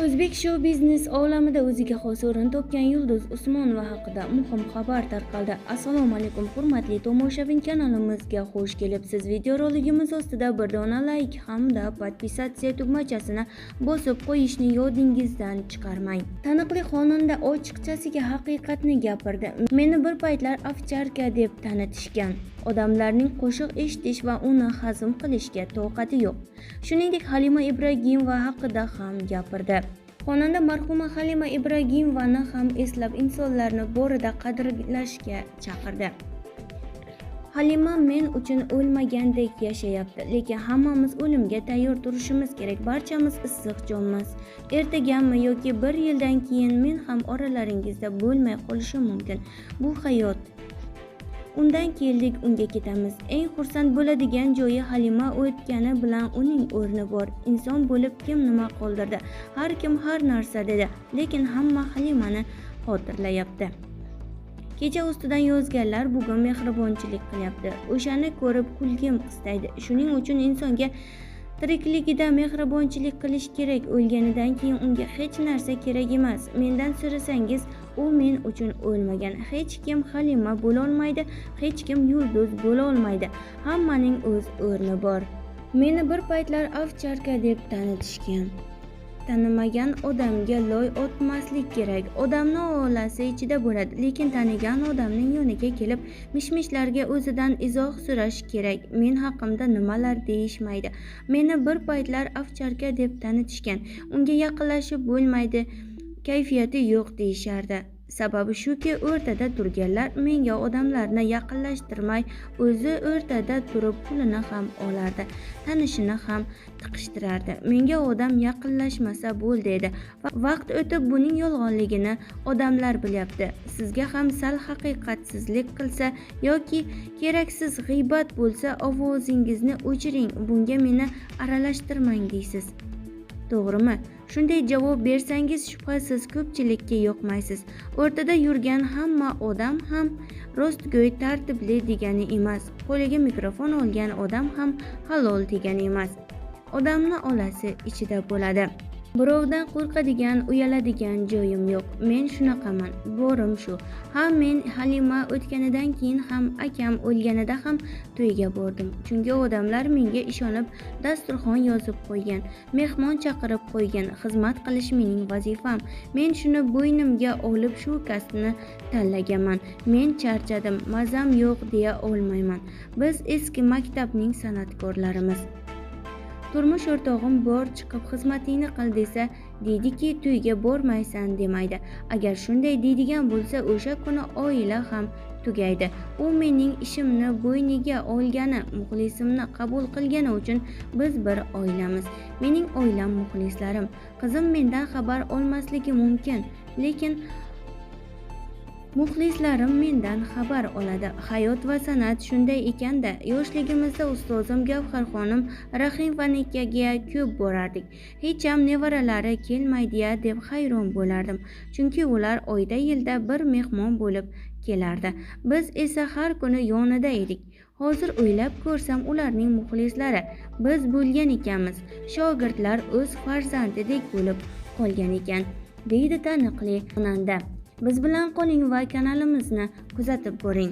O'zbek shou-biznes olamida o'ziga xos o'rin topgan Yulduz Usmonova haqida muhim xabar tarqaldi. Assalomu alaykum, hurmatli tomoshabin, kanalimizga xush kelibsiz. Videoroligimiz ostida bir dona like hamda podpisatsiya tugmachasini bosib qo'yishni yodingizdan chiqarmang. Taniqli xonanda ochiqchasiga haqiqatni gapirdi. Meni bir paytlar ovcharka deb tanitishgan. Odamlarning qo'shiq eshitish va uni hazm qilishga toqati yo'q. Shuningdek, Halima Ibragimova haqida ham gapirdi. Xonanda marhuma Halima Ibragimовani ham eslab insonlarni borida qadrlashga chaqirdi. Halima men uchun o'lmagandek yashayapti, lekin hammamiz o'limga tayyor turishimiz kerak. Barchamiz issiq jonmiz. Ertagami yoki bir yildan keyin men ham oralaringizda bo'lmay qolishim mumkin. Bu hayot. Undan keldik, unga ketamiz. Eng xursand bo'ladigan joyi Halima o'tgani bilan uning o'rni bor. Inson bo'lib kim nima qoldirdi? Har kim har narsa dedi, lekin hamma Halimani xotirlayapti. Kecha ustidan yozganlar bugun mehribonchilik qilyapti. O'shani ko'rib kulgim qistaydi. Shuning uchun insonga tirikligida mehribonchilik qilish kerak. O'lganidan keyin unga hech narsa kerak emas. Mendan so'rasangiz, u men uchun o'lmagan. Hech kim Halima bo'la olmaydi, hech kim Yulduz bo'la olmaydi. Hammaning o'z o'rni bor. Meni bir paytlar ovcharka deb tanitishgan. Tanimagan odamga loy otmaslik kerak. Odamni olasi ichida bo'ladi, lekin tanigan odamning yoniga kelib mishmishlarga o'zidan izoh so'rash kerak. Men haqimda nimalar deyishmaydi. Meni bir paytlar ovcharka deb tanitishgan. Unga yaqinlashib bo'lmaydi, kayfiyati yo'q deyishardi. Sababi shuki, o'rtada turganlar menga odamlarni yaqinlashtirmay, o'zi o'rtada turib pulini ham olardi, tanishini ham tiqishtirardi. Menga odam yaqinlashmasa bo'ldi edi. Vaqt o'tib buning yolg'onligini odamlar bilyapti. Sizga ham sal haqiqatsizlik qilsa yoki keraksiz g'iybat bo'lsa, ovozingizni o'chiring, bunga meni aralashtirmang deysiz. To'g'rimi? Shunday javob bersangiz shubhasiz ko'pchilikka yoqmaysiz. O'rtada yurgan hamma odam ham rostgo'y, tartibli degani emas. Qo'liga mikrofon olgan odam ham halol degani emas. Odamni olasi ichida bo'ladi. Birovdan qo'rqadigan, uyaladigan joyim yo'q. Men shunaqaman. Borim shu. Ha, men Halima o'tganidan keyin ham, akam o'lganida ham to'yga bordim. Chunki odamlar menga ishonib dasturxon yozib qo'ygan, mehmon chaqirib qo'ygan. Xizmat qilish mening vazifam. Men shuni bo'ynimga olib shu kasbni tanlaganman. Men charchadim, mazam yo'q deya olmayman. Biz eski maktabning san'atkorlarimiz. Turmush o'rtog'im bor, chiqib xizmatingni qil desa, deydiki, to'yga bormaysan demaydi. Agar shunday deydigan bo'lsa, o'sha kuni oila ham tugaydi. U mening ishimni bo'yniga olgani, muxlisimni qabul qilgani uchun biz bir oilamiz. Mening oilam muxlislarim. Qizim mendan xabar olmasligi mumkin, lekin muxlislarim mendan xabar oladi. Hayot va san'at shunday ekanda. Yoshligimizda ustozim Gavharxonim Rahimovanikaga ko'p borardik. Hech ham nevaralari kelmaydi-ya deb hayron bo'lardim. Chunki ular oyda yilda bir mehmon bo'lib kelardi. Biz esa har kuni yonida edik. Hozir o'ylab ko'rsam, ularning muxlislari biz bo'lgan ekanmiz. Shogirdlar o'z farzandidek bo'lib qolgan ekan, deydi taniqli xonanda. Biz bilan qoling va kanalimizni kuzatib boring.